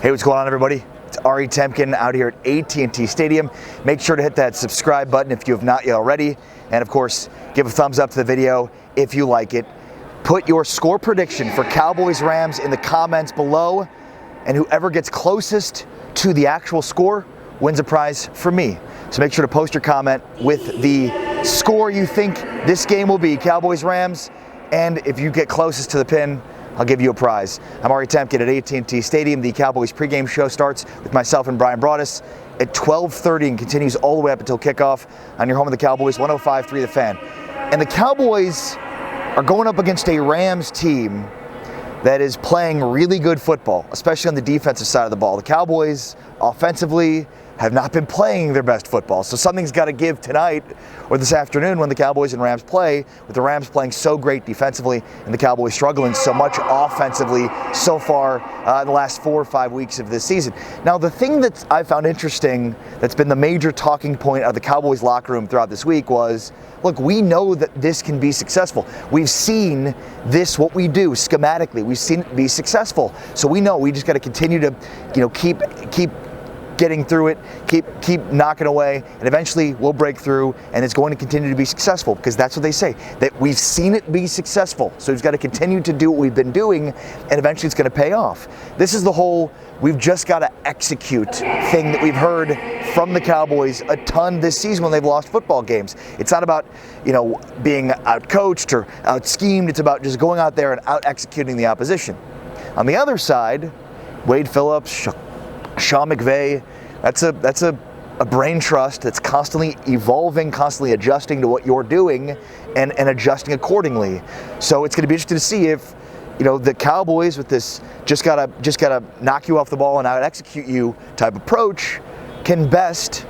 Hey, what's going on, everybody? It's Ari Temkin out here at AT&T Stadium. Make sure to hit that subscribe button if you have not yet already. And of course, give a thumbs up to the video if you like it. Put your score prediction for Cowboys-Rams in the comments below. And whoever gets closest to the actual score wins a prize from me. So make sure to post your comment with the score you think this game will be, Cowboys-Rams. And if you get closest to the pin, I'll give you a prize. I'm Ari Temkin at AT&T Stadium. The Cowboys pregame show starts with myself and Brian Broaddus at 12:30 and continues all the way up until kickoff on your home of the Cowboys, 105.3 The Fan. And the Cowboys are going up against a Rams team that is playing really good football, especially on the defensive side of the ball. The Cowboys, offensively, have not been playing their best football. So something's got to give tonight or this afternoon when the Cowboys and Rams play, with the Rams playing so great defensively and the Cowboys struggling so much offensively so far in the last 4 or 5 weeks of this season. Now, the thing that I found interesting that's been the major talking point of the Cowboys locker room throughout this week was, look, we know that this can be successful. We've seen this, what we do schematically. We've seen it be successful. So we know we just got to continue to, keep getting through it, keep knocking away, and eventually we'll break through, and it's going to continue to be successful, because that's what they say, that we've seen it be successful. So we've got to continue to do what we've been doing, and eventually it's going to pay off. This is the whole we've just got to execute thing that we've heard from the Cowboys a ton this season when they've lost football games. It's not about, being out-coached or out-schemed. It's about just going out there and out-executing the opposition. On the other side, Wade Phillips, Sean McVay, that's a brain trust that's constantly evolving, constantly adjusting to what you're doing and adjusting accordingly. So it's going to be interesting to see if, the Cowboys with this just gotta knock you off the ball and out execute you type approach can best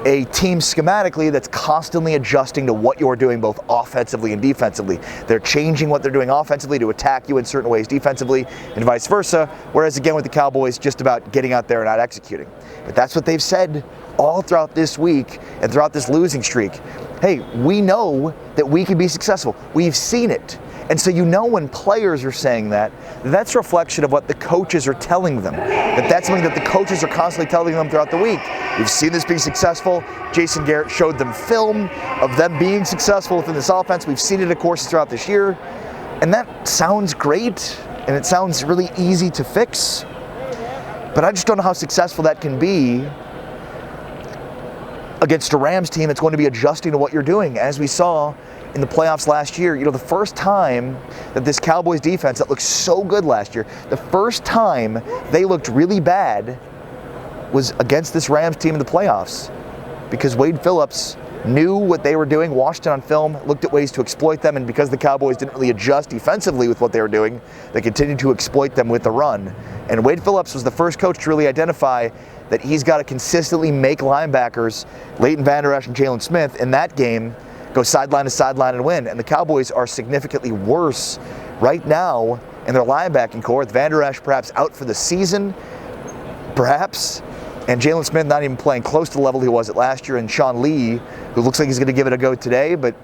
a team schematically that's constantly adjusting to what you're doing both offensively and defensively. They're changing what they're doing offensively to attack you in certain ways defensively and vice versa, whereas again with the Cowboys, just about getting out there and out executing. But that's what they've said all throughout this week and throughout this losing streak. Hey, we know that we can be successful. We've seen it. And so when players are saying that, that's a reflection of what the coaches are telling them. That's something that the coaches are constantly telling them throughout the week. We've seen this be successful. Jason Garrett showed them film of them being successful within this offense. We've seen it, of course, throughout this year. And that sounds great, and it sounds really easy to fix. But I just don't know how successful that can be against a Rams team that's going to be adjusting to what you're doing, as we saw in the playoffs last year. The first time that this Cowboys defense that looked so good last year, the first time they looked really bad was against this Rams team in the playoffs, because Wade Phillips knew what they were doing, watched it on film, looked at ways to exploit them, and because the Cowboys didn't really adjust defensively with what they were doing, they continued to exploit them with the run. And Wade Phillips was the first coach to really identify that he's got to consistently make linebackers, Leighton Vander Esch and Jalen Smith, in that game go sideline to sideline and win. And the Cowboys are significantly worse right now in their linebacking core, with Vander Esch perhaps out for the season, perhaps, and Jalen Smith not even playing close to the level he was at last year, and Sean Lee, who looks like he's going to give it a go today, but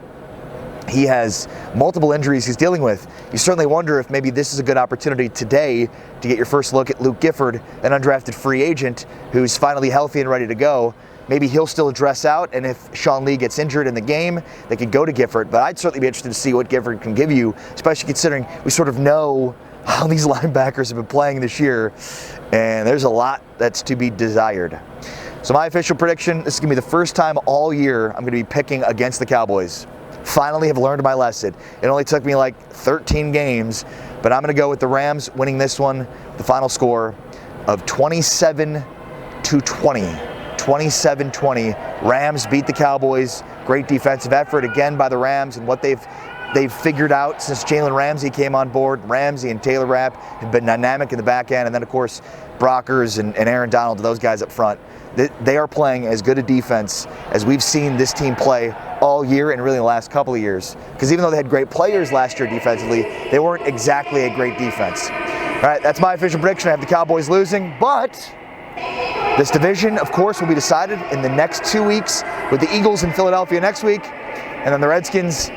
he has multiple injuries he's dealing with. You certainly wonder if maybe this is a good opportunity today to get your first look at Luke Gifford, an undrafted free agent who's finally healthy and ready to go. Maybe he'll still dress out, and if Sean Lee gets injured in the game, they could go to Gifford. But I'd certainly be interested to see what Gifford can give you, especially considering we sort of know how these linebackers have been playing this year, and there's a lot that's to be desired. So my official prediction, this is going to be the first time all year I'm going to be picking against the Cowboys. Finally have learned my lesson. It only took me like 13 games, but I'm going to go with the Rams winning this one, the final score of 27-20. 27-20. Rams beat the Cowboys. Great defensive effort again by the Rams, and what they've figured out since Jalen Ramsey came on board. Ramsey and Taylor Rapp have been dynamic in the back end, and then of course Brockers and Aaron Donald, those guys up front. They are playing as good a defense as we've seen this team play all year and really the last couple of years. Because even though they had great players last year defensively, they weren't exactly a great defense. All right, that's my official prediction. I have the Cowboys losing, but this division, of course, will be decided in the next 2 weeks with the Eagles in Philadelphia next week, and then the Redskins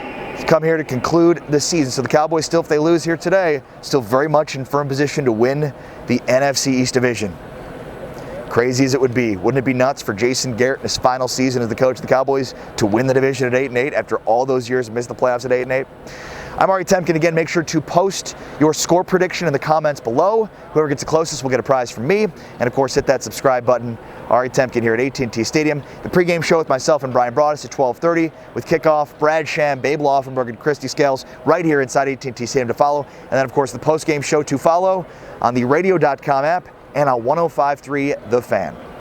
come here to conclude the season. So the Cowboys still, if they lose here today, still very much in firm position to win the NFC East division. Crazy as it would be, wouldn't it be nuts for Jason Garrett in his final season as the coach of the Cowboys to win the division at 8-8 after all those years and miss the playoffs at 8-8? I'm Ari Temkin. Again, make sure to post your score prediction in the comments below. Whoever gets the closest will get a prize from me. And of course, hit that subscribe button. Ari Temkin here at AT&T Stadium. The pregame show with myself and Brian Broaddus at 12:30 with kickoff, Brad Sham, Babe Laufenberg, and Christy Scales right here inside AT&T Stadium to follow. And then, of course, the postgame show to follow on the radio.com app and on 105.3 The Fan.